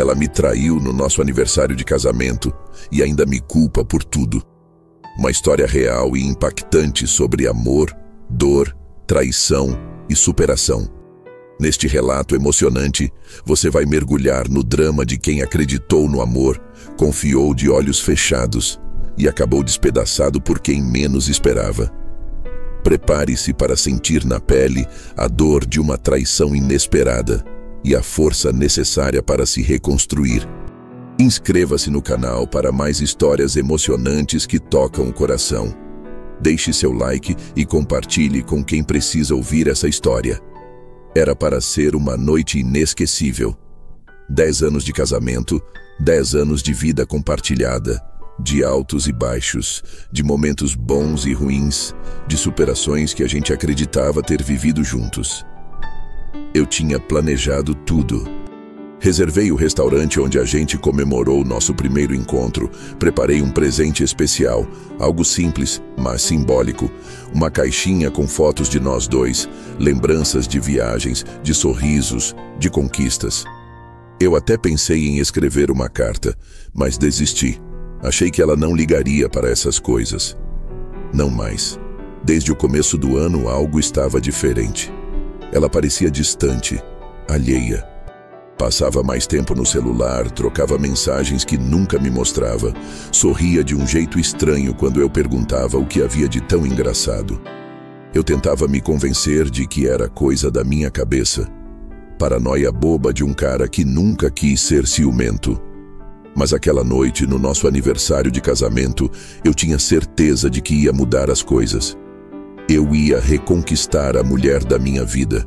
Ela me traiu no nosso aniversário de casamento e ainda me culpa por tudo. Uma história real e impactante sobre amor, dor, traição e superação. Neste relato emocionante, você vai mergulhar no drama de quem acreditou no amor, confiou de olhos fechados e acabou despedaçado por quem menos esperava. Prepare-se para sentir na pele a dor de uma traição inesperada e a força necessária para se reconstruir. Inscreva-se no canal para mais histórias emocionantes que tocam o coração. Deixe seu like e compartilhe com quem precisa ouvir essa história. Era para ser uma noite inesquecível. 10 anos de casamento, 10 anos de vida compartilhada, de altos e baixos, de momentos bons e ruins, de superações que a gente acreditava ter vivido juntos. Eu tinha planejado tudo. Reservei o restaurante onde a gente comemorou nosso primeiro encontro, preparei um presente especial, algo simples, mas simbólico, uma caixinha com fotos de nós dois, lembranças de viagens, de sorrisos, de conquistas. Eu até pensei em escrever uma carta, mas desisti. Achei que ela não ligaria para essas coisas. Não mais. Desde o começo do ano, algo estava diferente. Ela parecia distante, alheia. Passava mais tempo no celular, trocava mensagens que nunca me mostrava, sorria de um jeito estranho quando eu perguntava o que havia de tão engraçado. Eu tentava me convencer de que era coisa da minha cabeça. Paranoia boba de um cara que nunca quis ser ciumento. Mas aquela noite, no nosso aniversário de casamento, eu tinha certeza de que ia mudar as coisas. Eu ia reconquistar a mulher da minha vida.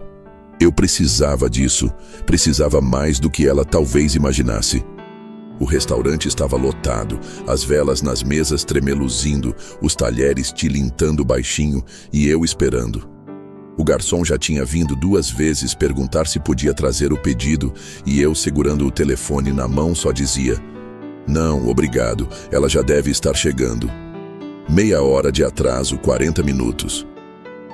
Eu precisava disso, precisava mais do que ela talvez imaginasse. O restaurante estava lotado, as velas nas mesas tremeluzindo, os talheres tilintando baixinho e eu esperando. O garçom já tinha vindo 2 vezes perguntar se podia trazer o pedido e eu, segurando o telefone na mão, só dizia: "Não, obrigado, ela já deve estar chegando." Meia hora de atraso, 40 minutos.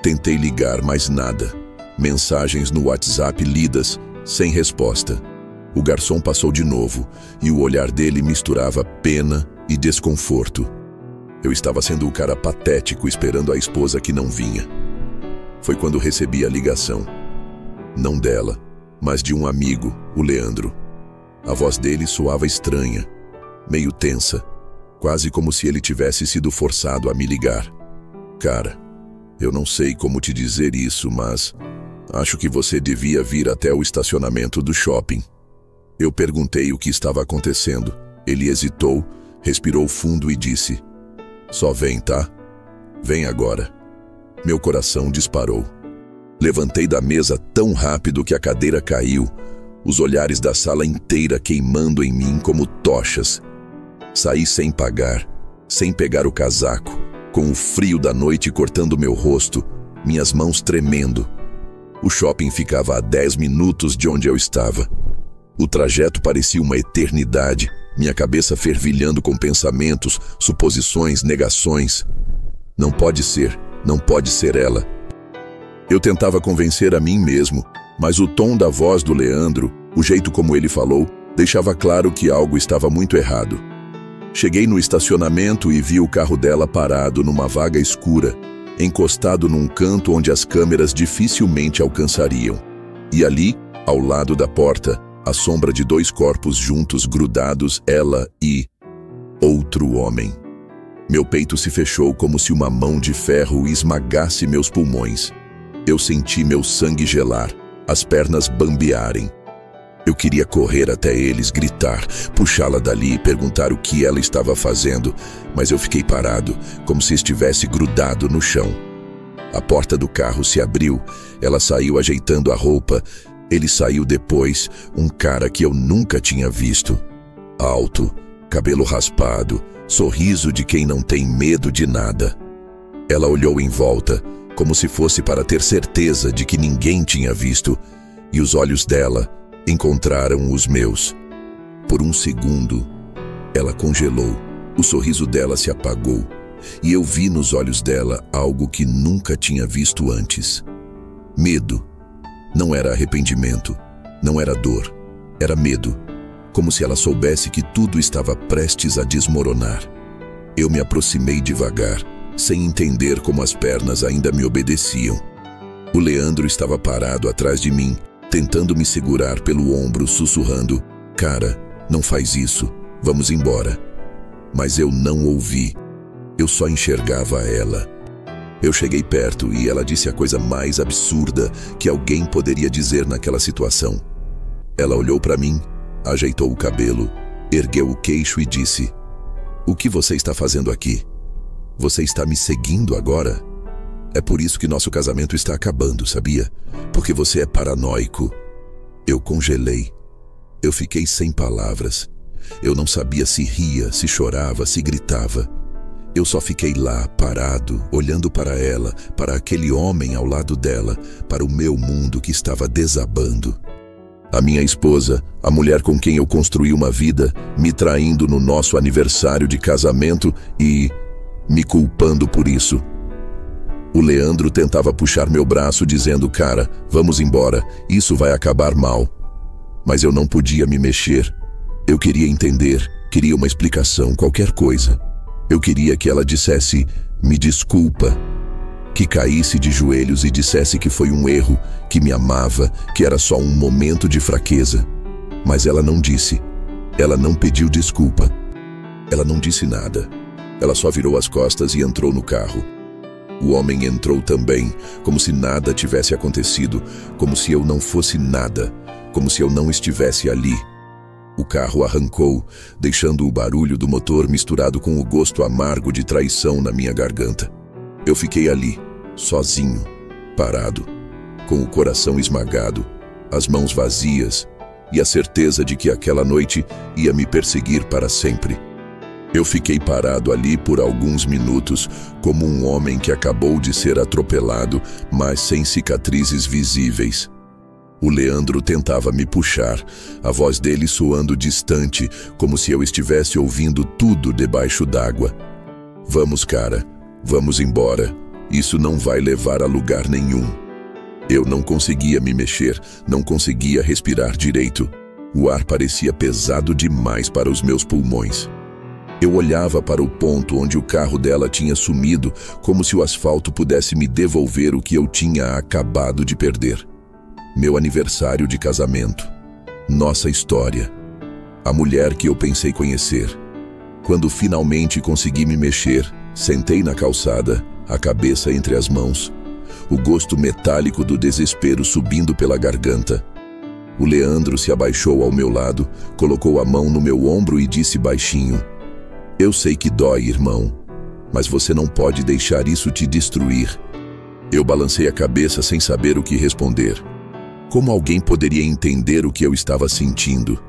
Tentei ligar, mas nada. Mensagens no WhatsApp lidas, sem resposta. O garçom passou de novo, e o olhar dele misturava pena e desconforto. Eu estava sendo o cara patético esperando a esposa que não vinha. Foi quando recebi a ligação. Não dela, mas de um amigo, o Leandro. A voz dele soava estranha, meio tensa, quase como se ele tivesse sido forçado a me ligar. "Cara, eu não sei como te dizer isso, mas acho que você devia vir até o estacionamento do shopping." Eu perguntei o que estava acontecendo. Ele hesitou, respirou fundo e disse: "Só vem, tá? Vem agora." Meu coração disparou. Levantei da mesa tão rápido que a cadeira caiu, os olhares da sala inteira queimando em mim como tochas. Saí sem pagar, sem pegar o casaco, com o frio da noite cortando meu rosto, minhas mãos tremendo. O shopping ficava a 10 minutos de onde eu estava. O trajeto parecia uma eternidade, minha cabeça fervilhando com pensamentos, suposições, negações. Não pode ser ela. Eu tentava convencer a mim mesmo, mas o tom da voz do Leandro, o jeito como ele falou, deixava claro que algo estava muito errado. Cheguei no estacionamento e vi o carro dela parado numa vaga escura, encostado num canto onde as câmeras dificilmente alcançariam. E ali, ao lado da porta, a sombra de 2 corpos juntos, grudados, ela e outro homem. Meu peito se fechou como se uma mão de ferro esmagasse meus pulmões. Eu senti meu sangue gelar, as pernas bambearem. Eu queria correr até eles, gritar, puxá-la dali e perguntar o que ela estava fazendo, mas eu fiquei parado, como se estivesse grudado no chão. A porta do carro se abriu, ela saiu ajeitando a roupa. Ele saiu depois, um cara que eu nunca tinha visto. Alto, cabelo raspado, sorriso de quem não tem medo de nada. Ela olhou em volta, como se fosse para ter certeza de que ninguém tinha visto, e os olhos dela encontraram os meus. Por um segundo, ela congelou, o sorriso dela se apagou, e eu vi nos olhos dela algo que nunca tinha visto antes. Medo. Não era arrependimento, não era dor, era medo. como se ela soubesse que tudo estava prestes a desmoronar. Eu me aproximei devagar, sem entender como as pernas ainda me obedeciam. O Leandro estava parado atrás de mim, tentando me segurar pelo ombro, sussurrando: "Cara, não faz isso, vamos embora." Mas eu não ouvi. Eu só enxergava ela. Eu cheguei perto e ela disse a coisa mais absurda que alguém poderia dizer naquela situação. Ela olhou para mim, ajeitou o cabelo, ergueu o queixo e disse: "O que você está fazendo aqui? Você está me seguindo agora? É por isso que nosso casamento está acabando, sabia? Porque você é paranoico." Eu congelei. Eu fiquei sem palavras. Eu não sabia se ria, se chorava, se gritava. Eu só fiquei lá, parado, olhando para ela, para aquele homem ao lado dela, para o meu mundo que estava desabando. A minha esposa, a mulher com quem eu construí uma vida, me traindo no nosso aniversário de casamento e me culpando por isso. O Leandro tentava puxar meu braço dizendo: "Cara, vamos embora, isso vai acabar mal." Mas eu não podia me mexer. Eu queria entender, queria uma explicação, qualquer coisa. Eu queria que ela dissesse: "Me desculpa." Que caísse de joelhos e dissesse que foi um erro, que me amava, que era só um momento de fraqueza. Mas ela não disse. Ela não pediu desculpa. Ela não disse nada. Ela só virou as costas e entrou no carro. O homem entrou também, como se nada tivesse acontecido, como se eu não fosse nada, como se eu não estivesse ali. O carro arrancou, deixando o barulho do motor misturado com o gosto amargo de traição na minha garganta. Eu fiquei ali, sozinho, parado, com o coração esmagado, as mãos vazias e a certeza de que aquela noite ia me perseguir para sempre. Eu fiquei parado ali por alguns minutos, como um homem que acabou de ser atropelado, mas sem cicatrizes visíveis. O Leandro tentava me puxar, a voz dele soando distante, como se eu estivesse ouvindo tudo debaixo d'água. "Vamos, cara, vamos embora. Isso não vai levar a lugar nenhum." Eu não conseguia me mexer, não conseguia respirar direito. O ar parecia pesado demais para os meus pulmões. Eu olhava para o ponto onde o carro dela tinha sumido, como se o asfalto pudesse me devolver o que eu tinha acabado de perder. Meu aniversário de casamento. Nossa história. A mulher que eu pensei conhecer. Quando finalmente consegui me mexer, sentei na calçada, a cabeça entre as mãos, o gosto metálico do desespero subindo pela garganta. O Leandro se abaixou ao meu lado, colocou a mão no meu ombro e disse baixinho: "Eu sei que dói, irmão, mas você não pode deixar isso te destruir." Eu balancei a cabeça sem saber o que responder. Como alguém poderia entender o que eu estava sentindo?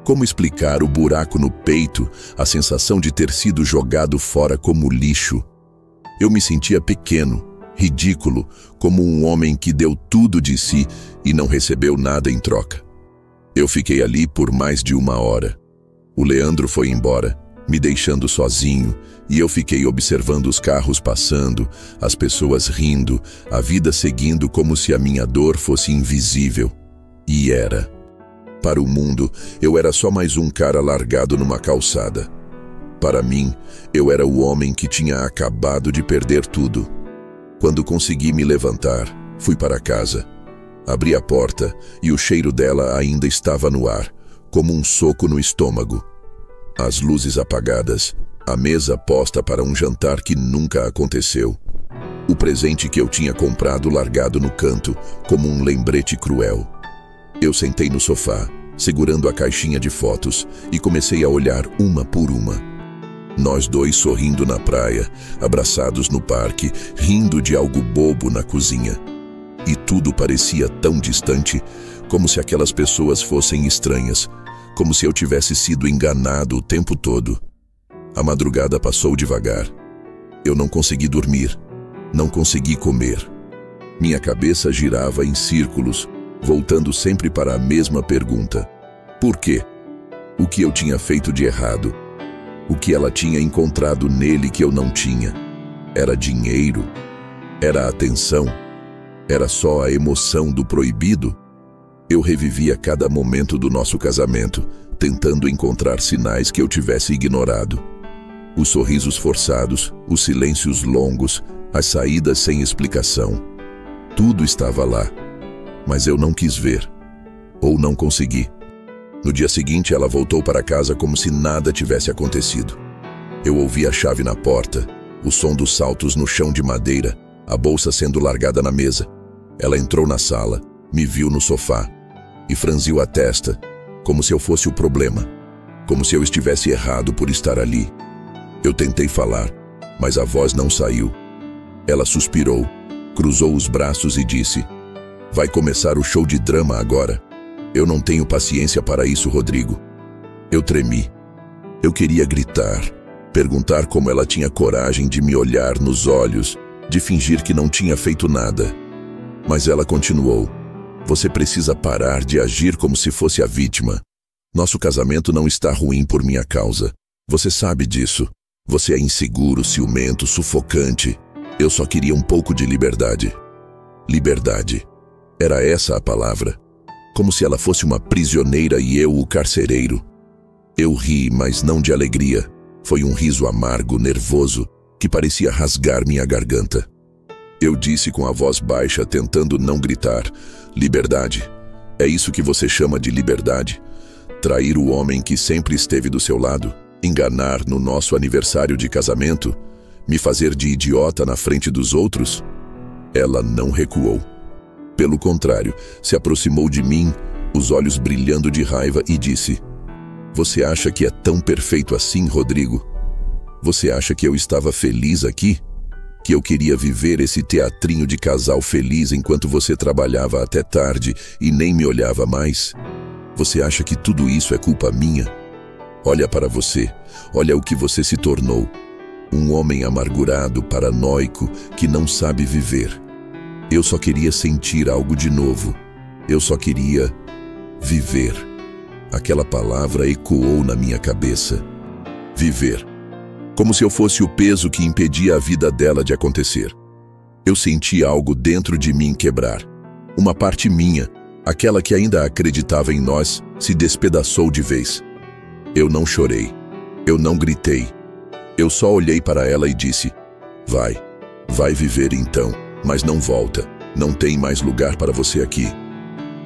Como explicar o buraco no peito, a sensação de ter sido jogado fora como lixo? Eu me sentia pequeno, ridículo, como um homem que deu tudo de si e não recebeu nada em troca. Eu fiquei ali por mais de 1 hora. O Leandro foi embora, me deixando sozinho, e eu fiquei observando os carros passando, as pessoas rindo, a vida seguindo como se a minha dor fosse invisível. E era. Para o mundo, eu era só mais um cara largado numa calçada. Para mim, eu era o homem que tinha acabado de perder tudo. Quando consegui me levantar, fui para casa. Abri a porta e o cheiro dela ainda estava no ar, como um soco no estômago. As luzes apagadas, a mesa posta para um jantar que nunca aconteceu. O presente que eu tinha comprado largado no canto, como um lembrete cruel. Eu sentei no sofá, segurando a caixinha de fotos, e comecei a olhar uma por uma. Nós dois sorrindo na praia, abraçados no parque, rindo de algo bobo na cozinha. E tudo parecia tão distante, como se aquelas pessoas fossem estranhas, como se eu tivesse sido enganado o tempo todo. A madrugada passou devagar. Eu não consegui dormir, não consegui comer. Minha cabeça girava em círculos, voltando sempre para a mesma pergunta: por quê? O que eu tinha feito de errado? O que ela tinha encontrado nele que eu não tinha? Era dinheiro? Era atenção? Era só a emoção do proibido? Eu revivia cada momento do nosso casamento, tentando encontrar sinais que eu tivesse ignorado. Os sorrisos forçados, os silêncios longos, as saídas sem explicação. Tudo estava lá, mas eu não quis ver, ou não consegui. No dia seguinte, ela voltou para casa como se nada tivesse acontecido. Eu ouvi a chave na porta, o som dos saltos no chão de madeira, a bolsa sendo largada na mesa. Ela entrou na sala, me viu no sofá e franziu a testa, como se eu fosse o problema, como se eu estivesse errado por estar ali. Eu tentei falar, mas a voz não saiu. Ela suspirou, cruzou os braços e disse: "Vai começar o show de drama agora. Eu não tenho paciência para isso, Rodrigo." Eu tremi. Eu queria gritar, perguntar como ela tinha coragem de me olhar nos olhos, de fingir que não tinha feito nada. Mas ela continuou: "Você precisa parar de agir como se fosse a vítima. Nosso casamento não está ruim por minha causa. Você sabe disso. Você é inseguro, ciumento, sufocante. Eu só queria um pouco de liberdade." Liberdade. Era essa a palavra. Como se ela fosse uma prisioneira e eu o carcereiro. Eu ri, mas não de alegria. Foi um riso amargo, nervoso, que parecia rasgar minha garganta. Eu disse com a voz baixa, tentando não gritar: "Liberdade? É isso que você chama de liberdade? Trair o homem que sempre esteve do seu lado? Enganar no nosso aniversário de casamento? Me fazer de idiota na frente dos outros?" Ela não recuou. Pelo contrário, se aproximou de mim, os olhos brilhando de raiva, e disse: "Você acha que é tão perfeito assim, Rodrigo? Você acha que eu estava feliz aqui? Que eu queria viver esse teatrinho de casal feliz enquanto você trabalhava até tarde e nem me olhava mais? Você acha que tudo isso é culpa minha? Olha para você, olha o que você se tornou. Um homem amargurado, paranoico, que não sabe viver. Eu só queria sentir algo de novo. Eu só queria viver." Aquela palavra ecoou na minha cabeça. Viver. Como se eu fosse o peso que impedia a vida dela de acontecer. Eu senti algo dentro de mim quebrar. Uma parte minha, aquela que ainda acreditava em nós, se despedaçou de vez. Eu não chorei. Eu não gritei. Eu só olhei para ela e disse: Vai viver então, mas não volta. Não tem mais lugar para você aqui."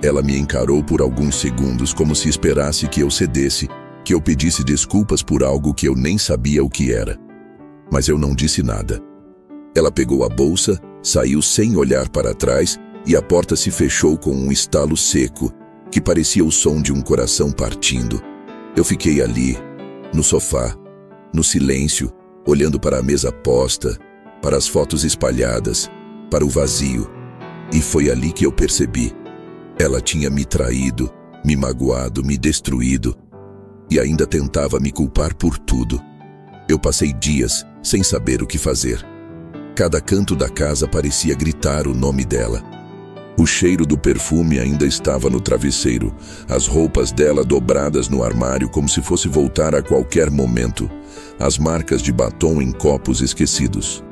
Ela me encarou por alguns segundos, como se esperasse que eu cedesse, que eu pedisse desculpas por algo que eu nem sabia o que era. Mas eu não disse nada. Ela pegou a bolsa, saiu sem olhar para trás e a porta se fechou com um estalo seco, que parecia o som de um coração partindo. Eu fiquei ali, no sofá, no silêncio, olhando para a mesa posta, para as fotos espalhadas, para o vazio. E foi ali que eu percebi. Ela tinha me traído, me magoado, me destruído, e ainda tentava me culpar por tudo. Eu passei dias sem saber o que fazer. Cada canto da casa parecia gritar o nome dela. O cheiro do perfume ainda estava no travesseiro, as roupas dela dobradas no armário como se fosse voltar a qualquer momento, as marcas de batom em copos esquecidos.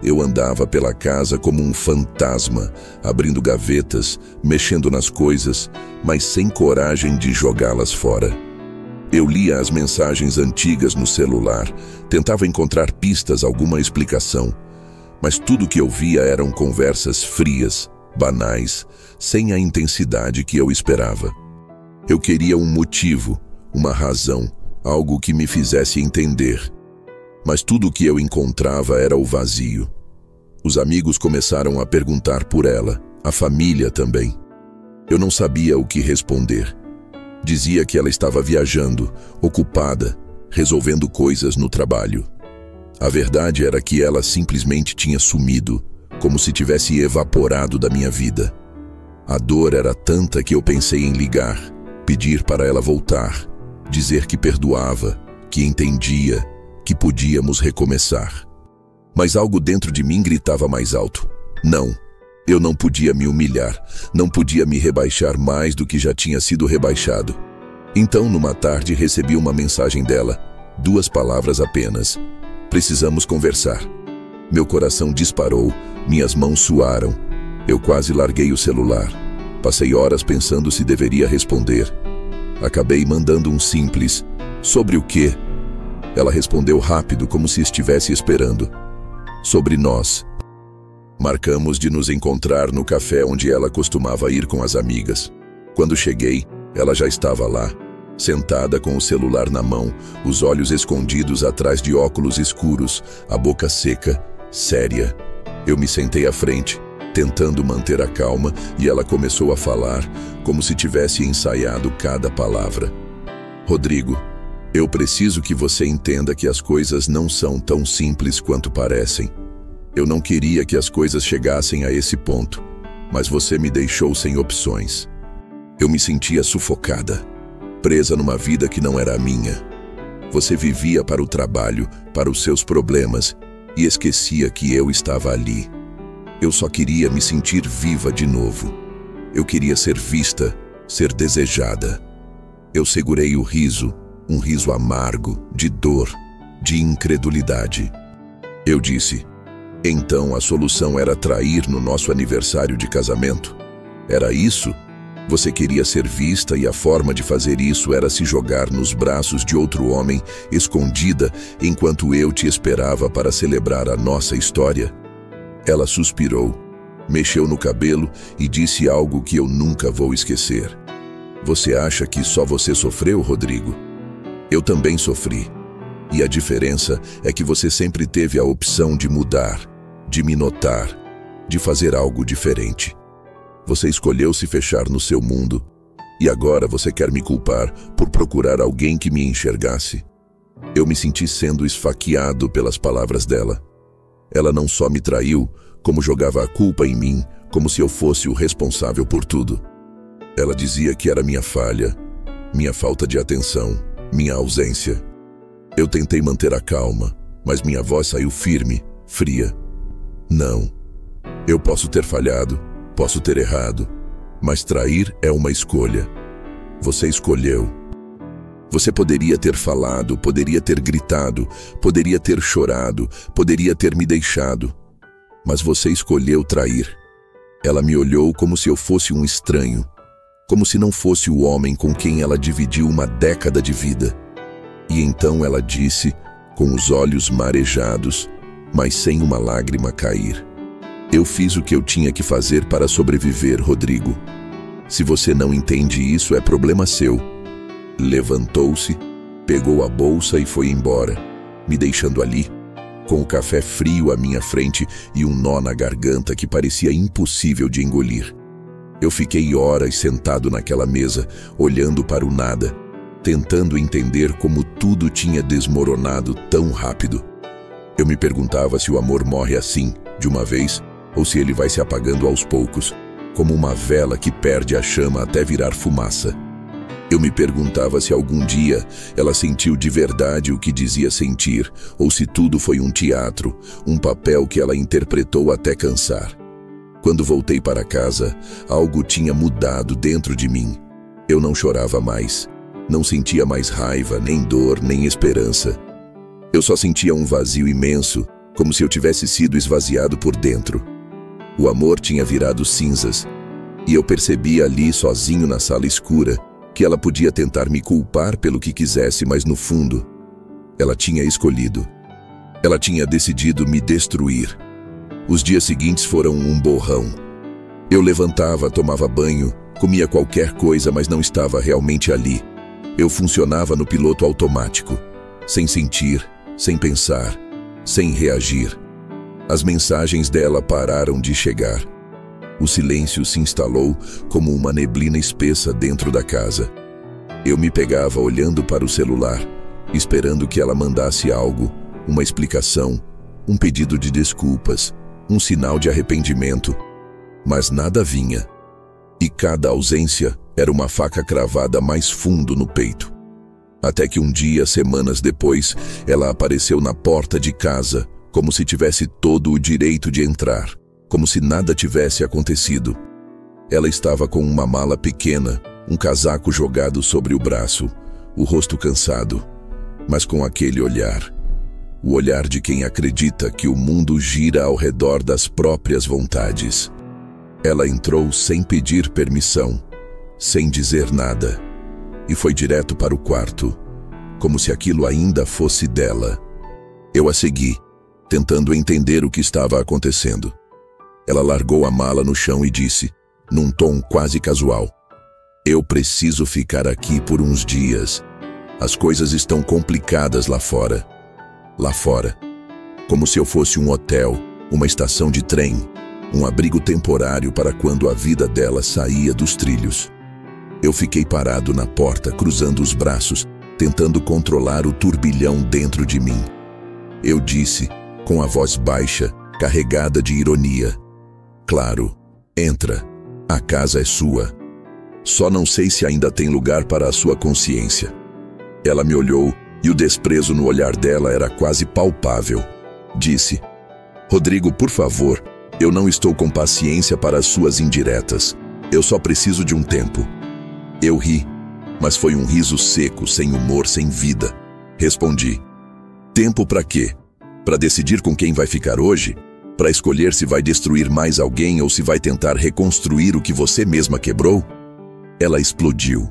Eu andava pela casa como um fantasma, abrindo gavetas, mexendo nas coisas, mas sem coragem de jogá-las fora. Eu lia as mensagens antigas no celular, tentava encontrar pistas, alguma explicação, mas tudo que eu via eram conversas frias, banais, sem a intensidade que eu esperava. Eu queria um motivo, uma razão, algo que me fizesse entender. Mas tudo o que eu encontrava era o vazio. Os amigos começaram a perguntar por ela, a família também. Eu não sabia o que responder. Dizia que ela estava viajando, ocupada, resolvendo coisas no trabalho. A verdade era que ela simplesmente tinha sumido, como se tivesse evaporado da minha vida. A dor era tanta que eu pensei em ligar, pedir para ela voltar, dizer que perdoava, que entendia, que podíamos recomeçar. Mas algo dentro de mim gritava mais alto: não, eu não podia me humilhar, não podia me rebaixar mais do que já tinha sido rebaixado. Então, numa tarde, recebi uma mensagem dela, 2 palavras apenas: precisamos conversar. Meu coração disparou, minhas mãos suaram. Eu quase larguei o celular. Passei horas pensando se deveria responder. Acabei mandando um simples: sobre o quê? Ela respondeu rápido, como se estivesse esperando. Sobre nós. Marcamos de nos encontrar no café onde ela costumava ir com as amigas. Quando cheguei, ela já estava lá, sentada com o celular na mão, os olhos escondidos atrás de óculos escuros, a boca seca, séria. Eu me sentei à frente, tentando manter a calma, e ela começou a falar, como se tivesse ensaiado cada palavra. Rodrigo, eu preciso que você entenda que as coisas não são tão simples quanto parecem. Eu não queria que as coisas chegassem a esse ponto, mas você me deixou sem opções. Eu me sentia sufocada, presa numa vida que não era a minha. Você vivia para o trabalho, para os seus problemas, e esquecia que eu estava ali. Eu só queria me sentir viva de novo. Eu queria ser vista, ser desejada. Eu segurei o riso, um riso amargo, de dor, de incredulidade. Eu disse: então a solução era trair no nosso aniversário de casamento? Era isso? Você queria ser vista e a forma de fazer isso era se jogar nos braços de outro homem, escondida, enquanto eu te esperava para celebrar a nossa história? Ela suspirou, mexeu no cabelo e disse algo que eu nunca vou esquecer. Você acha que só você sofreu, Rodrigo? Eu também sofri. E a diferença é que você sempre teve a opção de mudar, de me notar, de fazer algo diferente. Você escolheu se fechar no seu mundo, e agora você quer me culpar por procurar alguém que me enxergasse. Eu me senti sendo esfaqueado pelas palavras dela. Ela não só me traiu, como jogava a culpa em mim, como se eu fosse o responsável por tudo. Ela dizia que era minha falha, minha falta de atenção, minha ausência. Eu tentei manter a calma, mas minha voz saiu firme, fria. Não. Eu posso ter falhado, posso ter errado, mas trair é uma escolha. Você escolheu. Você poderia ter falado, poderia ter gritado, poderia ter chorado, poderia ter me deixado, mas você escolheu trair. Ela me olhou como se eu fosse um estranho, como se não fosse o homem com quem ela dividiu uma década de vida. E então ela disse, com os olhos marejados, mas sem uma lágrima cair: eu fiz o que eu tinha que fazer para sobreviver, Rodrigo. Se você não entende isso, é problema seu. Levantou-se, pegou a bolsa e foi embora, me deixando ali, com o café frio à minha frente e um nó na garganta que parecia impossível de engolir. Eu fiquei horas sentado naquela mesa, olhando para o nada, tentando entender como tudo tinha desmoronado tão rápido. Eu me perguntava se o amor morre assim, de uma vez, ou se ele vai se apagando aos poucos, como uma vela que perde a chama até virar fumaça. Eu me perguntava se algum dia ela sentiu de verdade o que dizia sentir, ou se tudo foi um teatro, um papel que ela interpretou até cansar. Quando voltei para casa, algo tinha mudado dentro de mim. Eu não chorava mais. Não sentia mais raiva, nem dor, nem esperança. Eu só sentia um vazio imenso, como se eu tivesse sido esvaziado por dentro. O amor tinha virado cinzas, e eu percebia ali, sozinho na sala escura, que ela podia tentar me culpar pelo que quisesse, mas no fundo, ela tinha escolhido. Ela tinha decidido me destruir. Os dias seguintes foram um borrão. Eu levantava, tomava banho, comia qualquer coisa, mas não estava realmente ali. Eu funcionava no piloto automático, sem sentir, sem pensar, sem reagir. As mensagens dela pararam de chegar. O silêncio se instalou como uma neblina espessa dentro da casa. Eu me pegava olhando para o celular, esperando que ela mandasse algo, uma explicação, um pedido de desculpas, um sinal de arrependimento. Mas nada vinha. E cada ausência era uma faca cravada mais fundo no peito. Até que um dia, semanas depois, ela apareceu na porta de casa, como se tivesse todo o direito de entrar, como se nada tivesse acontecido. Ela estava com uma mala pequena, um casaco jogado sobre o braço, o rosto cansado, mas com aquele olhar. O olhar de quem acredita que o mundo gira ao redor das próprias vontades. Ela entrou sem pedir permissão, sem dizer nada, e foi direto para o quarto, como se aquilo ainda fosse dela. Eu a segui, tentando entender o que estava acontecendo. Ela largou a mala no chão e disse, num tom quase casual: "Eu preciso ficar aqui por uns dias. As coisas estão complicadas lá fora." Lá fora. Como se eu fosse um hotel, uma estação de trem, um abrigo temporário para quando a vida dela saía dos trilhos. Eu fiquei parado na porta, cruzando os braços, tentando controlar o turbilhão dentro de mim. Eu disse, com a voz baixa, carregada de ironia: "Claro, entra. A casa é sua. Só não sei se ainda tem lugar para a sua consciência." Ela me olhou e o desprezo no olhar dela era quase palpável. Disse: "Rodrigo, por favor, eu não estou com paciência para as suas indiretas. Eu só preciso de um tempo." Eu ri, mas foi um riso seco, sem humor, sem vida. Respondi: "Tempo para quê? Para decidir com quem vai ficar hoje? Para escolher se vai destruir mais alguém ou se vai tentar reconstruir o que você mesma quebrou?" Ela explodiu.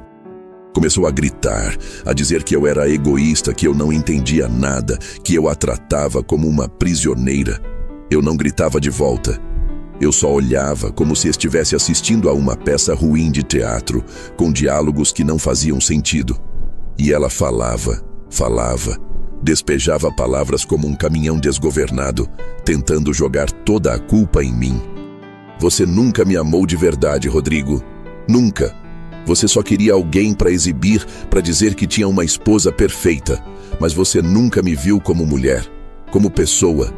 Começou a gritar, a dizer que eu era egoísta, que eu não entendia nada, que eu a tratava como uma prisioneira. Eu não gritava de volta. Eu só olhava como se estivesse assistindo a uma peça ruim de teatro, com diálogos que não faziam sentido. E ela falava, despejava palavras como um caminhão desgovernado, tentando jogar toda a culpa em mim. "Você nunca me amou de verdade, Rodrigo. Nunca. Você só queria alguém para exibir, para dizer que tinha uma esposa perfeita. Mas você nunca me viu como mulher, como pessoa.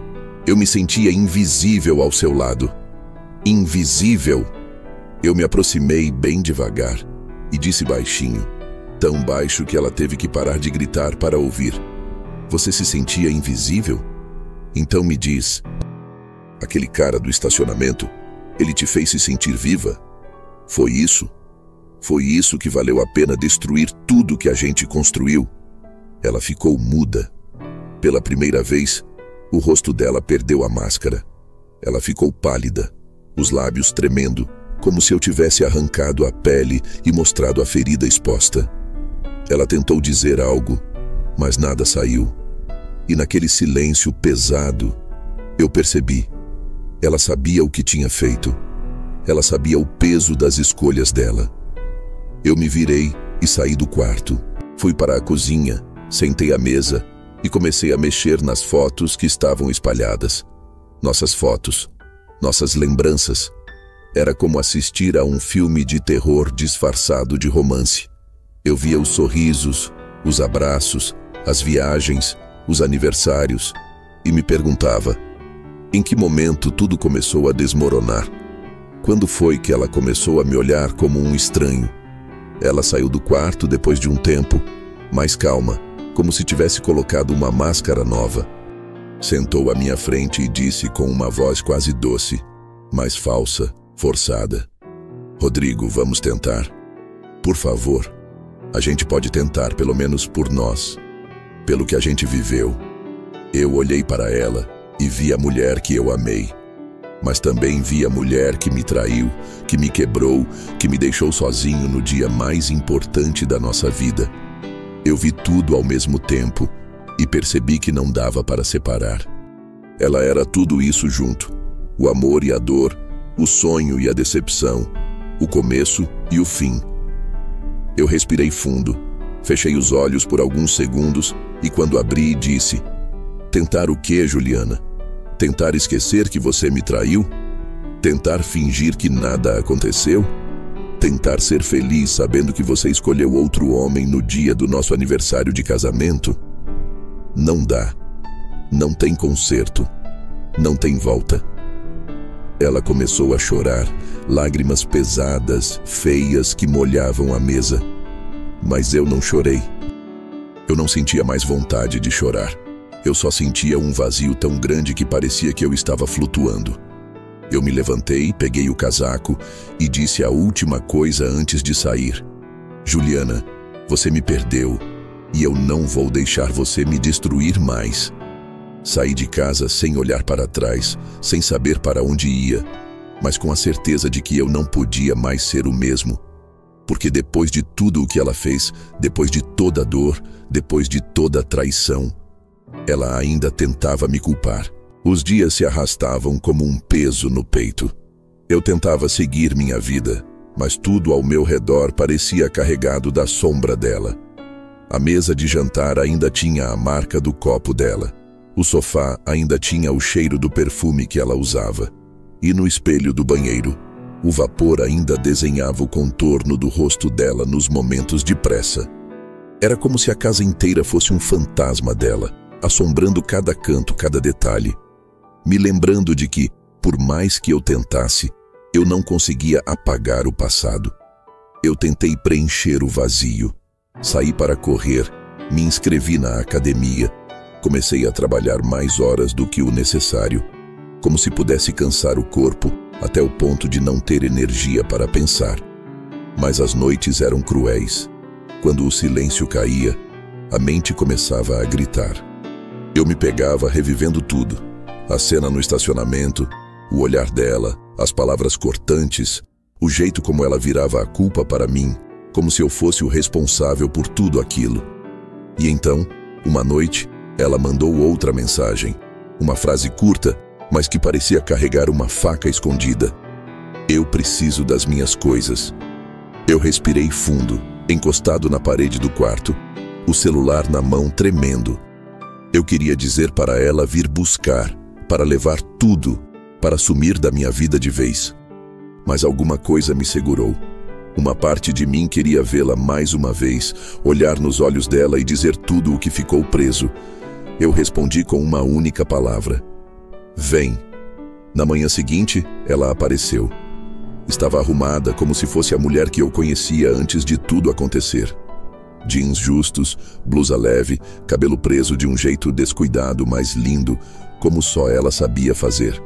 Eu me sentia invisível ao seu lado." Invisível. Eu me aproximei bem devagar e disse baixinho, tão baixo que ela teve que parar de gritar para ouvir: "Você se sentia invisível? Então me diz, aquele cara do estacionamento, ele te fez se sentir viva? Foi isso? Foi isso que valeu a pena destruir tudo que a gente construiu?" Ela ficou muda. Pela primeira vez, o rosto dela perdeu a máscara. Ela ficou pálida, os lábios tremendo, como se eu tivesse arrancado a pele e mostrado a ferida exposta. Ela tentou dizer algo, mas nada saiu. E naquele silêncio pesado, eu percebi. Ela sabia o que tinha feito. Ela sabia o peso das escolhas dela. Eu me virei e saí do quarto. Fui para a cozinha, sentei à mesa e comecei a mexer nas fotos que estavam espalhadas. Nossas fotos, nossas lembranças. Era como assistir a um filme de terror disfarçado de romance. Eu via os sorrisos, os abraços, as viagens, os aniversários e me perguntava: em que momento tudo começou a desmoronar? Quando foi que ela começou a me olhar como um estranho? Ela saiu do quarto depois de um tempo, mais calma, como se tivesse colocado uma máscara nova. Sentou à minha frente e disse com uma voz quase doce, mas falsa, forçada: "Rodrigo, vamos tentar? Por favor, a gente pode tentar pelo menos por nós, pelo que a gente viveu." Eu olhei para ela e vi a mulher que eu amei, mas também vi a mulher que me traiu, que me quebrou, que me deixou sozinho no dia mais importante da nossa vida. Eu vi tudo ao mesmo tempo e percebi que não dava para separar. Ela era tudo isso junto: o amor e a dor, o sonho e a decepção, o começo e o fim. Eu respirei fundo, fechei os olhos por alguns segundos e quando abri disse: "Tentar o quê, Juliana? Tentar esquecer que você me traiu? Tentar fingir que nada aconteceu? Tentar ser feliz sabendo que você escolheu outro homem no dia do nosso aniversário de casamento? Não dá. Não tem conserto. Não tem volta." Ela começou a chorar, lágrimas pesadas, feias que molhavam a mesa. Mas eu não chorei. Eu não sentia mais vontade de chorar. Eu só sentia um vazio tão grande que parecia que eu estava flutuando. Eu me levantei, peguei o casaco e disse a última coisa antes de sair: "Juliana, você me perdeu e eu não vou deixar você me destruir mais." Saí de casa sem olhar para trás, sem saber para onde ia. mas com a certeza de que eu não podia mais ser o mesmo. Porque depois de tudo o que ela fez, depois de toda a dor, depois de toda a traição, ela ainda tentava me culpar. Os dias se arrastavam como um peso no peito. Eu tentava seguir minha vida, mas tudo ao meu redor parecia carregado da sombra dela. A mesa de jantar ainda tinha a marca do copo dela. O sofá ainda tinha o cheiro do perfume que ela usava. E no espelho do banheiro, o vapor ainda desenhava o contorno do rosto dela nos momentos de pressa. Era como se a casa inteira fosse um fantasma dela, assombrando cada canto, cada detalhe, me lembrando de que, por mais que eu tentasse, eu não conseguia apagar o passado. Eu tentei preencher o vazio. Saí para correr, me inscrevi na academia, comecei a trabalhar mais horas do que o necessário, como se pudesse cansar o corpo até o ponto de não ter energia para pensar. Mas as noites eram cruéis. Quando o silêncio caía, a mente começava a gritar. Eu me pegava revivendo tudo. A cena no estacionamento, o olhar dela, as palavras cortantes, o jeito como ela virava a culpa para mim, como se eu fosse o responsável por tudo aquilo. E então, uma noite, ela mandou outra mensagem, uma frase curta, mas que parecia carregar uma faca escondida. Eu preciso das minhas coisas. Eu respirei fundo, encostado na parede do quarto, o celular na mão tremendo. Eu queria dizer para ela vir buscar, para levar tudo, para sumir da minha vida de vez. Mas alguma coisa me segurou. Uma parte de mim queria vê-la mais uma vez, olhar nos olhos dela e dizer tudo o que ficou preso. Eu respondi com uma única palavra: vem. Na manhã seguinte, ela apareceu. Estava arrumada como se fosse a mulher que eu conhecia antes de tudo acontecer. Jeans justos, blusa leve, cabelo preso de um jeito descuidado, mas lindo, como só ela sabia fazer.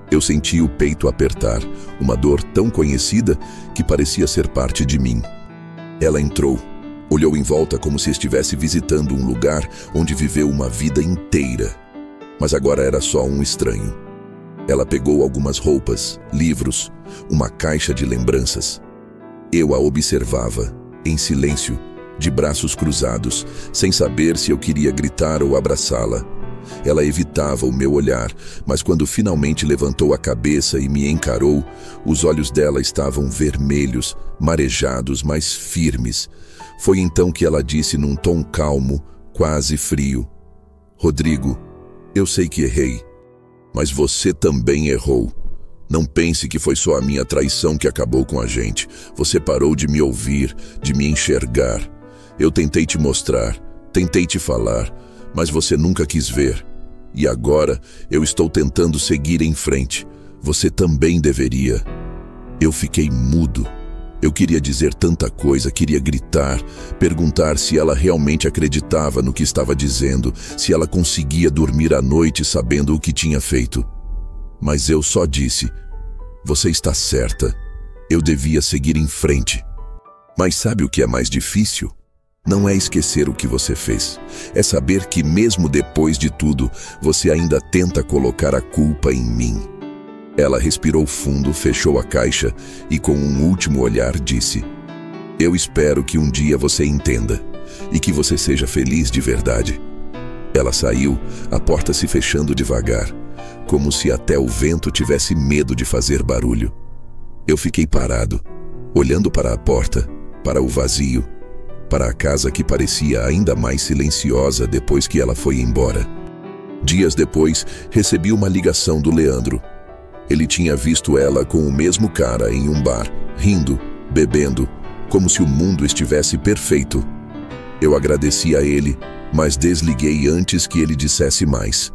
Eu senti o peito apertar, uma dor tão conhecida que parecia ser parte de mim. Ela entrou, olhou em volta como se estivesse visitando um lugar onde viveu uma vida inteira. Mas agora era só um estranho. Ela pegou algumas roupas, livros, uma caixa de lembranças. Eu a observava, em silêncio, de braços cruzados, sem saber se eu queria gritar ou abraçá-la. Ela evitava o meu olhar, mas quando finalmente levantou a cabeça e me encarou, os olhos dela estavam vermelhos, marejados, mas firmes. Foi então que ela disse num tom calmo, quase frio: Rodrigo, eu sei que errei, mas você também errou. Não pense que foi só a minha traição que acabou com a gente. Você parou de me ouvir, de me enxergar. Eu tentei te mostrar, tentei te falar, mas você nunca quis ver. E agora eu estou tentando seguir em frente. Você também deveria. Eu fiquei mudo. Eu queria dizer tanta coisa, queria gritar, perguntar se ela realmente acreditava no que estava dizendo, se ela conseguia dormir à noite sabendo o que tinha feito. Mas eu só disse: você está certa. Eu devia seguir em frente. Mas sabe o que é mais difícil? Não é esquecer o que você fez. É saber que mesmo depois de tudo, você ainda tenta colocar a culpa em mim. Ela respirou fundo, fechou a caixa e com um último olhar disse: eu espero que um dia você entenda e que você seja feliz de verdade. Ela saiu, a porta se fechando devagar, como se até o vento tivesse medo de fazer barulho. Eu fiquei parado, olhando para a porta, para o vazio, para a casa que parecia ainda mais silenciosa depois que ela foi embora. Dias depois, recebi uma ligação do Leandro. Ele tinha visto ela com o mesmo cara em um bar, rindo, bebendo, como se o mundo estivesse perfeito. Eu agradeci a ele, mas desliguei antes que ele dissesse mais.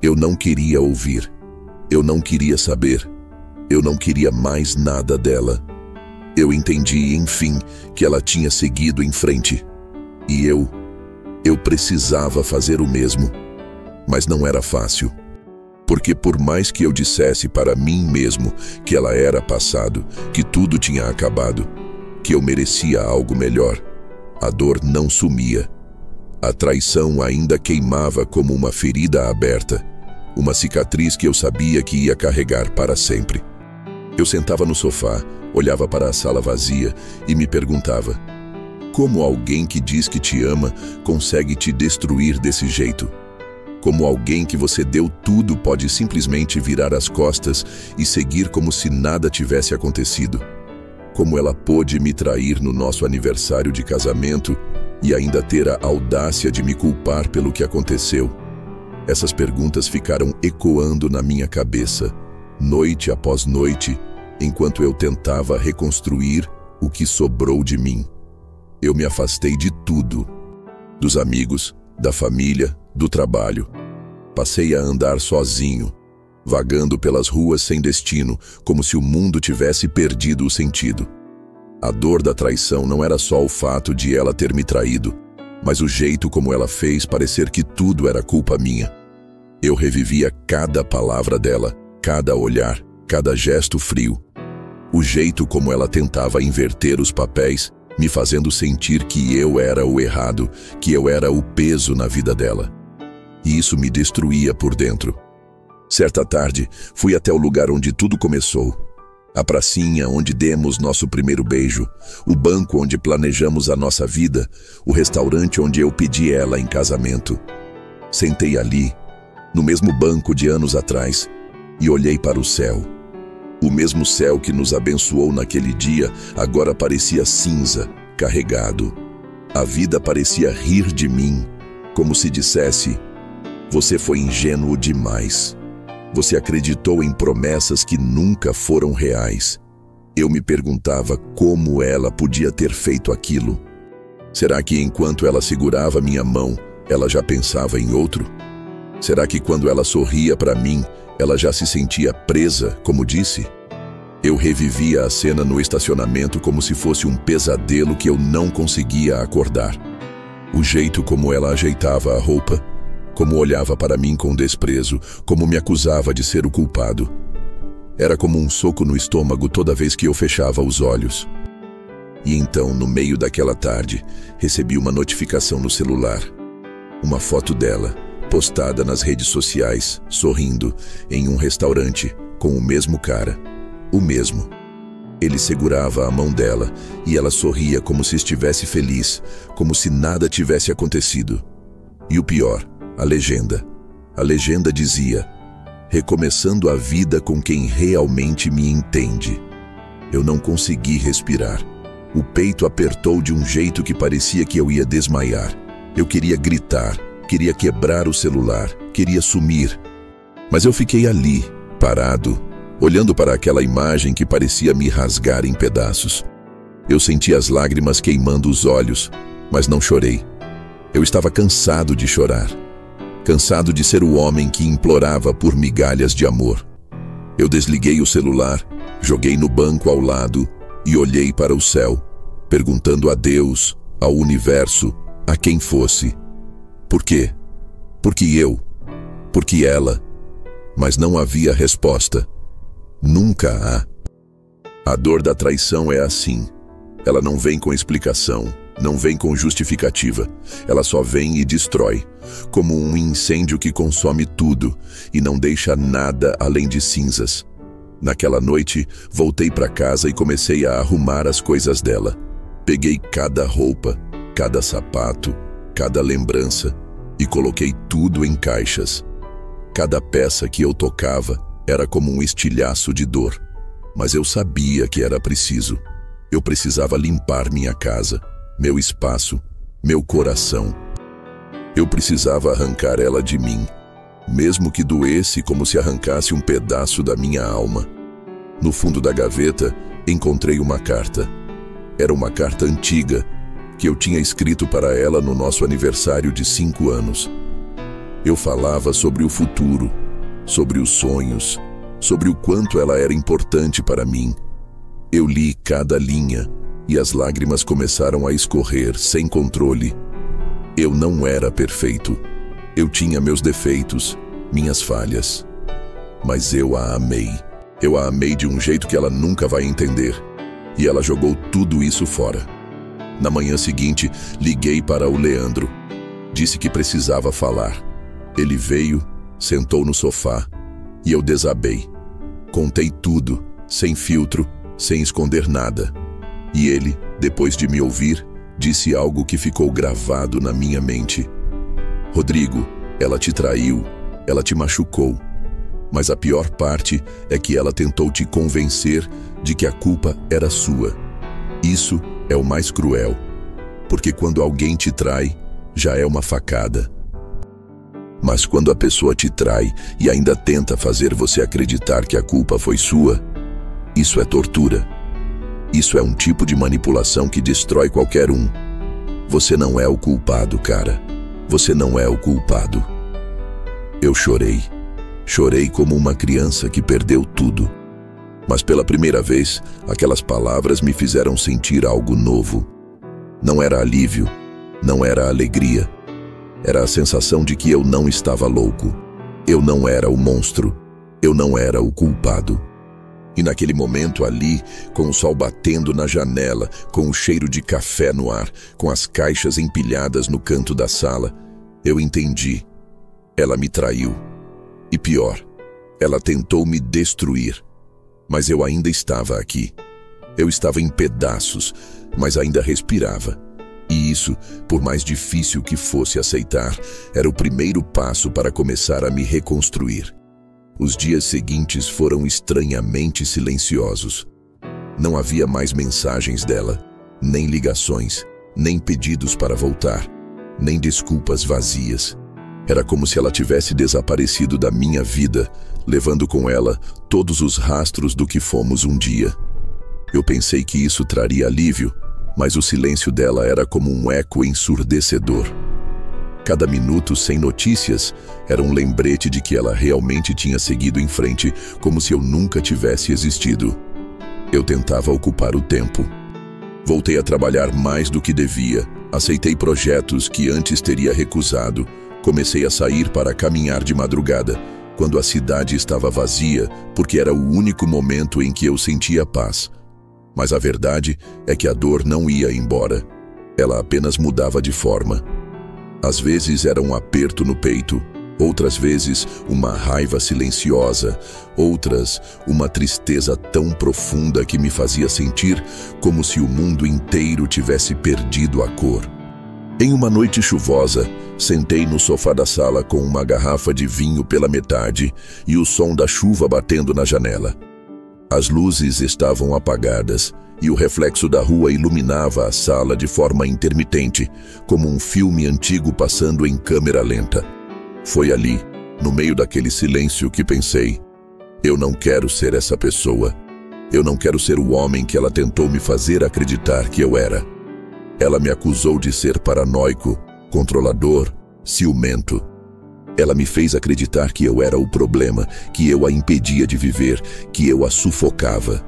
Eu não queria ouvir. Eu não queria saber. Eu não queria mais nada dela. Eu entendi, enfim, que ela tinha seguido em frente. E eu precisava fazer o mesmo. Mas não era fácil. Porque por mais que eu dissesse para mim mesmo que ela era passado, que tudo tinha acabado, que eu merecia algo melhor, a dor não sumia. A traição ainda queimava como uma ferida aberta, uma cicatriz que eu sabia que ia carregar para sempre. Eu sentava no sofá, olhava para a sala vazia e me perguntava: como alguém que diz que te ama consegue te destruir desse jeito? Como alguém que você deu tudo pode simplesmente virar as costas e seguir como se nada tivesse acontecido? Como ela pôde me trair no nosso aniversário de casamento e ainda ter a audácia de me culpar pelo que aconteceu? Essas perguntas ficaram ecoando na minha cabeça, noite após noite, enquanto eu tentava reconstruir o que sobrou de mim. Eu me afastei de tudo, dos amigos, da família, do trabalho. Passei a andar sozinho, vagando pelas ruas sem destino, como se o mundo tivesse perdido o sentido. A dor da traição não era só o fato de ela ter me traído, mas o jeito como ela fez parecer que tudo era culpa minha. Eu revivia cada palavra dela, cada olhar, cada gesto frio. O jeito como ela tentava inverter os papéis, me fazendo sentir que eu era o errado, que eu era o peso na vida dela. E isso me destruía por dentro. Certa tarde, fui até o lugar onde tudo começou. A pracinha onde demos nosso primeiro beijo, o banco onde planejamos a nossa vida, o restaurante onde eu pedi ela em casamento. Sentei ali, no mesmo banco de anos atrás, e olhei para o céu. O mesmo céu que nos abençoou naquele dia agora parecia cinza, carregado. A vida parecia rir de mim, como se dissesse: você foi ingênuo demais. Você acreditou em promessas que nunca foram reais. Eu me perguntava como ela podia ter feito aquilo. Será que enquanto ela segurava minha mão, ela já pensava em outro? Será que quando ela sorria para mim, ela já se sentia presa, como disse? Eu revivia a cena no estacionamento como se fosse um pesadelo que eu não conseguia acordar. O jeito como ela ajeitava a roupa, como olhava para mim com desprezo, como me acusava de ser o culpado. Era como um soco no estômago toda vez que eu fechava os olhos. E então, no meio daquela tarde, recebi uma notificação no celular. Uma foto dela, postada nas redes sociais, sorrindo, em um restaurante, com o mesmo cara. O mesmo. Ele segurava a mão dela e ela sorria como se estivesse feliz, como se nada tivesse acontecido. E o pior, a legenda. A legenda dizia: recomeçando a vida com quem realmente me entende. Eu não consegui respirar. O peito apertou de um jeito que parecia que eu ia desmaiar. Eu queria gritar, queria quebrar o celular, queria sumir. Mas eu fiquei ali, parado, olhando para aquela imagem que parecia me rasgar em pedaços. Eu senti as lágrimas queimando os olhos, mas não chorei. Eu estava cansado de chorar. Cansado de ser o homem que implorava por migalhas de amor. Eu desliguei o celular, joguei no banco ao lado e olhei para o céu, perguntando a Deus, ao universo, a quem fosse: por quê? Porque eu? Porque ela? Mas não havia resposta. Nunca há. A dor da traição é assim. Ela não vem com explicação, não vem com justificativa. Ela só vem e destrói, como um incêndio que consome tudo e não deixa nada além de cinzas. Naquela noite, voltei para casa e comecei a arrumar as coisas dela. Peguei cada roupa, cada sapato, cada lembrança e coloquei tudo em caixas. Cada peça que eu tocava era como um estilhaço de dor, mas eu sabia que era preciso. Eu precisava limpar minha casa, meu espaço, meu coração. Eu precisava arrancar ela de mim, mesmo que doesse como se arrancasse um pedaço da minha alma. No fundo da gaveta, encontrei uma carta. Era uma carta antiga, que eu tinha escrito para ela no nosso aniversário de 5 anos. Eu falava sobre o futuro, sobre os sonhos, sobre o quanto ela era importante para mim. Eu li cada linha e as lágrimas começaram a escorrer sem controle. Eu não era perfeito. Eu tinha meus defeitos, minhas falhas. Mas eu a amei. Eu a amei de um jeito que ela nunca vai entender. E ela jogou tudo isso fora. Na manhã seguinte, liguei para o Leandro. Disse que precisava falar. Ele veio, sentou no sofá e eu desabei. Contei tudo, sem filtro, sem esconder nada. E ele, depois de me ouvir, disse algo que ficou gravado na minha mente. Rodrigo, ela te traiu, ela te machucou. Mas a pior parte é que ela tentou te convencer de que a culpa era sua. Isso é o mais cruel, porque quando alguém te trai, já é uma facada. Mas quando a pessoa te trai e ainda tenta fazer você acreditar que a culpa foi sua, isso é tortura. Isso é um tipo de manipulação que destrói qualquer um. Você não é o culpado, cara. Você não é o culpado. Eu chorei. Chorei como uma criança que perdeu tudo. Mas pela primeira vez, aquelas palavras me fizeram sentir algo novo. Não era alívio, não era alegria. Era a sensação de que eu não estava louco. Eu não era o monstro. Eu não era o culpado. E naquele momento ali, com o sol batendo na janela, com o cheiro de café no ar, com as caixas empilhadas no canto da sala, eu entendi. Ela me traiu. E pior, ela tentou me destruir. Mas eu ainda estava aqui. Eu estava em pedaços, mas ainda respirava. E isso, por mais difícil que fosse aceitar, era o primeiro passo para começar a me reconstruir. Os dias seguintes foram estranhamente silenciosos. Não havia mais mensagens dela, nem ligações, nem pedidos para voltar, nem desculpas vazias. Era como se ela tivesse desaparecido da minha vida, levando com ela todos os rastros do que fomos um dia. Eu pensei que isso traria alívio, mas o silêncio dela era como um eco ensurdecedor. Cada minuto sem notícias era um lembrete de que ela realmente tinha seguido em frente, como se eu nunca tivesse existido. Eu tentava ocupar o tempo. Voltei a trabalhar mais do que devia, aceitei projetos que antes teria recusado, comecei a sair para caminhar de madrugada, quando a cidade estava vazia, porque era o único momento em que eu sentia paz. Mas a verdade é que a dor não ia embora. Ela apenas mudava de forma. Às vezes era um aperto no peito, outras vezes uma raiva silenciosa, outras uma tristeza tão profunda que me fazia sentir como se o mundo inteiro tivesse perdido a cor. Em uma noite chuvosa, sentei no sofá da sala com uma garrafa de vinho pela metade e o som da chuva batendo na janela. As luzes estavam apagadas e o reflexo da rua iluminava a sala de forma intermitente, como um filme antigo passando em câmera lenta. Foi ali, no meio daquele silêncio, que pensei: eu não quero ser essa pessoa. Eu não quero ser o homem que ela tentou me fazer acreditar que eu era. Ela me acusou de ser paranoico, controlador, ciumento. Ela me fez acreditar que eu era o problema, que eu a impedia de viver, que eu a sufocava.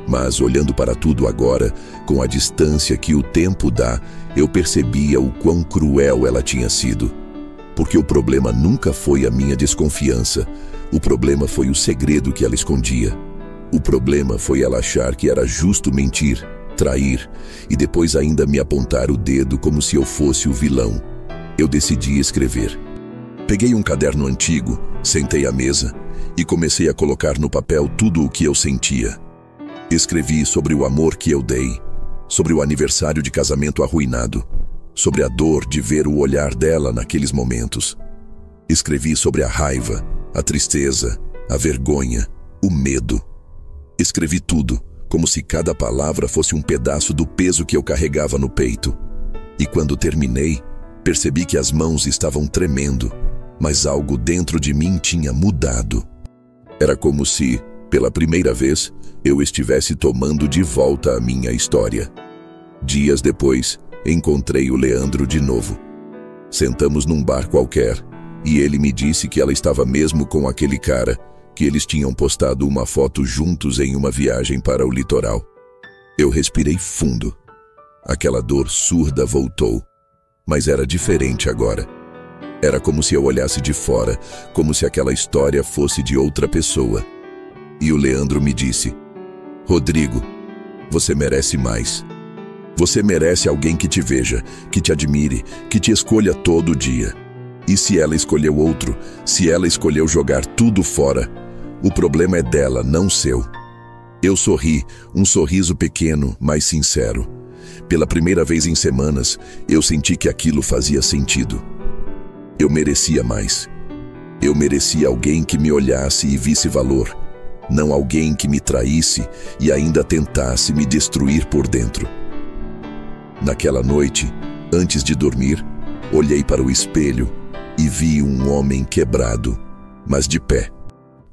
Mas, olhando para tudo agora, com a distância que o tempo dá, eu percebia o quão cruel ela tinha sido. Porque o problema nunca foi a minha desconfiança. O problema foi o segredo que ela escondia. O problema foi ela achar que era justo mentir, trair, e depois ainda me apontar o dedo como se eu fosse o vilão. Eu decidi escrever. Peguei um caderno antigo, sentei à mesa e comecei a colocar no papel tudo o que eu sentia. Escrevi sobre o amor que eu dei, sobre o aniversário de casamento arruinado, sobre a dor de ver o olhar dela naqueles momentos. Escrevi sobre a raiva, a tristeza, a vergonha, o medo. Escrevi tudo, como se cada palavra fosse um pedaço do peso que eu carregava no peito. E quando terminei, percebi que as mãos estavam tremendo, mas algo dentro de mim tinha mudado. Era como se, pela primeira vez, eu estivesse tomando de volta a minha história. Dias depois, encontrei o Leandro de novo. Sentamos num bar qualquer, e ele me disse que ela estava mesmo com aquele cara, que eles tinham postado uma foto juntos em uma viagem para o litoral. Eu respirei fundo. Aquela dor surda voltou, mas era diferente agora. Era como se eu olhasse de fora, como se aquela história fosse de outra pessoa. E o Leandro me disse: Rodrigo, você merece mais. Você merece alguém que te veja, que te admire, que te escolha todo dia. E se ela escolheu outro, se ela escolheu jogar tudo fora, o problema é dela, não seu. Eu sorri, um sorriso pequeno, mas sincero. Pela primeira vez em semanas, eu senti que aquilo fazia sentido. Eu merecia mais. Eu merecia alguém que me olhasse e visse valor, não alguém que me traísse e ainda tentasse me destruir por dentro. Naquela noite, antes de dormir, olhei para o espelho e vi um homem quebrado, mas de pé.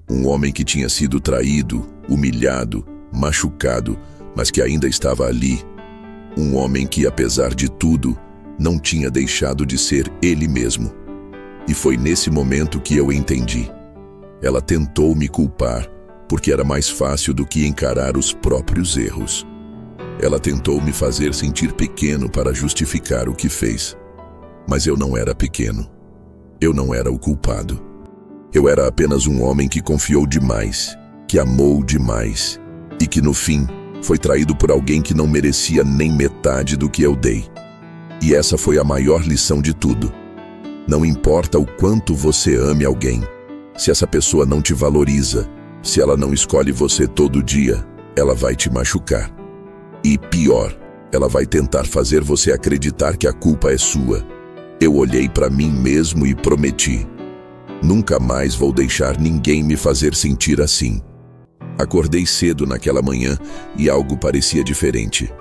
Um homem que tinha sido traído, humilhado, machucado, mas que ainda estava ali. Um homem que, apesar de tudo, não tinha deixado de ser ele mesmo. E foi nesse momento que eu entendi. Ela tentou me culpar, porque era mais fácil do que encarar os próprios erros. Ela tentou me fazer sentir pequeno para justificar o que fez. Mas eu não era pequeno. Eu não era o culpado. Eu era apenas um homem que confiou demais, que amou demais e que, no fim, foi traído por alguém que não merecia nem metade do que eu dei. E essa foi a maior lição de tudo. Não importa o quanto você ame alguém, se essa pessoa não te valoriza, se ela não escolhe você todo dia, ela vai te machucar. E pior, ela vai tentar fazer você acreditar que a culpa é sua. Eu olhei para mim mesmo e prometi: nunca mais vou deixar ninguém me fazer sentir assim. Acordei cedo naquela manhã e algo parecia diferente.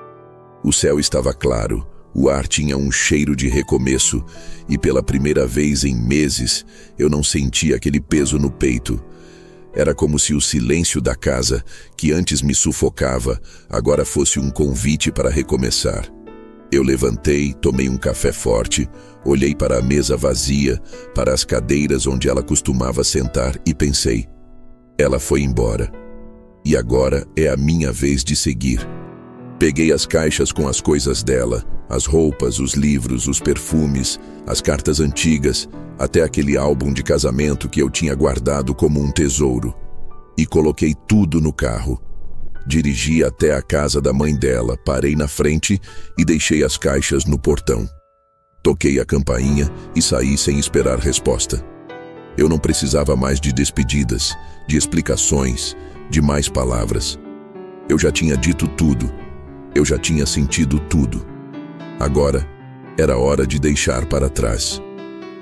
O céu estava claro, o ar tinha um cheiro de recomeço e pela primeira vez em meses eu não sentia aquele peso no peito. Era como se o silêncio da casa, que antes me sufocava, agora fosse um convite para recomeçar. Eu levantei, tomei um café forte, olhei para a mesa vazia, para as cadeiras onde ela costumava sentar e pensei: ela foi embora. E agora é a minha vez de seguir. Peguei as caixas com as coisas dela, as roupas, os livros, os perfumes, as cartas antigas, até aquele álbum de casamento que eu tinha guardado como um tesouro. E coloquei tudo no carro. Dirigi até a casa da mãe dela, parei na frente e deixei as caixas no portão. Toquei a campainha e saí sem esperar resposta. Eu não precisava mais de despedidas, de explicações, de mais palavras. Eu já tinha dito tudo. Eu já tinha sentido tudo. Agora, era hora de deixar para trás.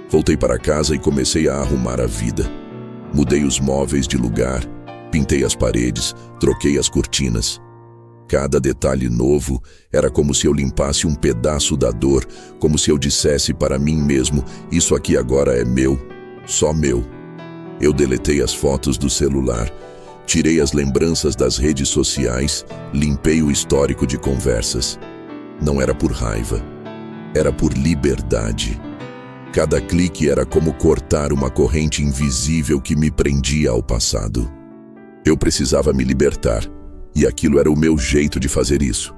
Voltei para casa e comecei a arrumar a vida. Mudei os móveis de lugar, pintei as paredes, troquei as cortinas. Cada detalhe novo era como se eu limpasse um pedaço da dor, como se eu dissesse para mim mesmo: isso aqui agora é meu, só meu. Eu deletei as fotos do celular, tirei as lembranças das redes sociais, limpei o histórico de conversas. Não era por raiva, era por liberdade. Cada clique era como cortar uma corrente invisível que me prendia ao passado. Eu precisava me libertar, e aquilo era o meu jeito de fazer isso.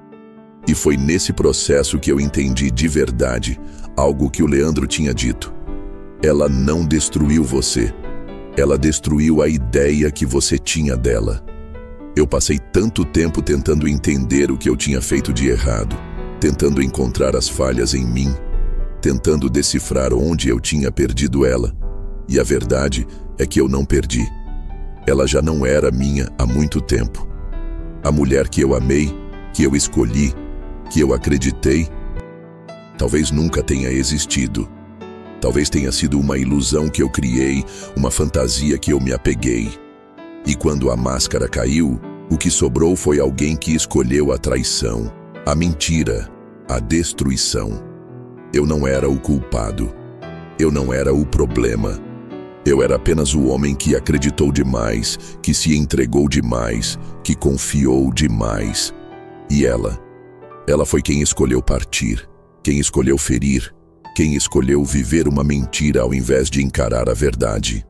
E foi nesse processo que eu entendi de verdade algo que o Leandro tinha dito. Ela não destruiu você. Ela destruiu a ideia que você tinha dela. Eu passei tanto tempo tentando entender o que eu tinha feito de errado, tentando encontrar as falhas em mim, tentando decifrar onde eu tinha perdido ela. E a verdade é que eu não perdi. Ela já não era minha há muito tempo. A mulher que eu amei, que eu escolhi, que eu acreditei, talvez nunca tenha existido. Talvez tenha sido uma ilusão que eu criei, uma fantasia que eu me apeguei. E quando a máscara caiu, o que sobrou foi alguém que escolheu a traição, a mentira, a destruição. Eu não era o culpado. Eu não era o problema. Eu era apenas o homem que acreditou demais, que se entregou demais, que confiou demais. E ela foi quem escolheu partir, quem escolheu ferir, quem escolheu viver uma mentira ao invés de encarar a verdade.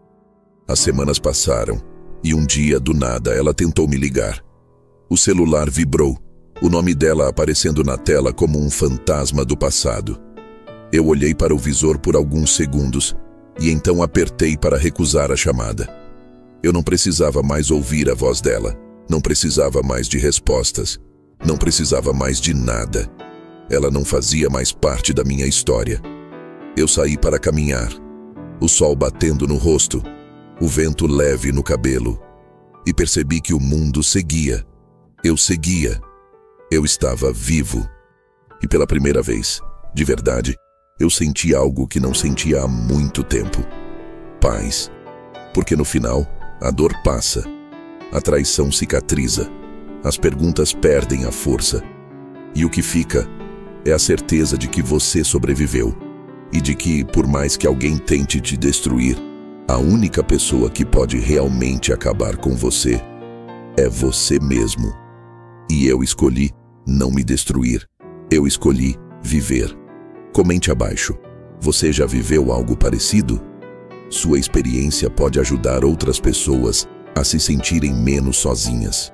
As semanas passaram, e um dia, do nada, ela tentou me ligar. O celular vibrou, o nome dela aparecendo na tela como um fantasma do passado. Eu olhei para o visor por alguns segundos, e então apertei para recusar a chamada. Eu não precisava mais ouvir a voz dela, não precisava mais de respostas, não precisava mais de nada. Ela não fazia mais parte da minha história. Eu saí para caminhar, o sol batendo no rosto, o vento leve no cabelo, e percebi que o mundo seguia, Eu seguia. Eu estava vivo. E pela primeira vez, de verdade, eu senti algo que não sentia há muito tempo. Paz. Porque no final, a dor passa. A traição cicatriza. As perguntas perdem a força. E o que fica é a certeza de que você sobreviveu. E de que, por mais que alguém tente te destruir, a única pessoa que pode realmente acabar com você é você mesmo. E eu escolhi não me destruir. Eu escolhi viver. Comente abaixo. Você já viveu algo parecido? Sua experiência pode ajudar outras pessoas a se sentirem menos sozinhas.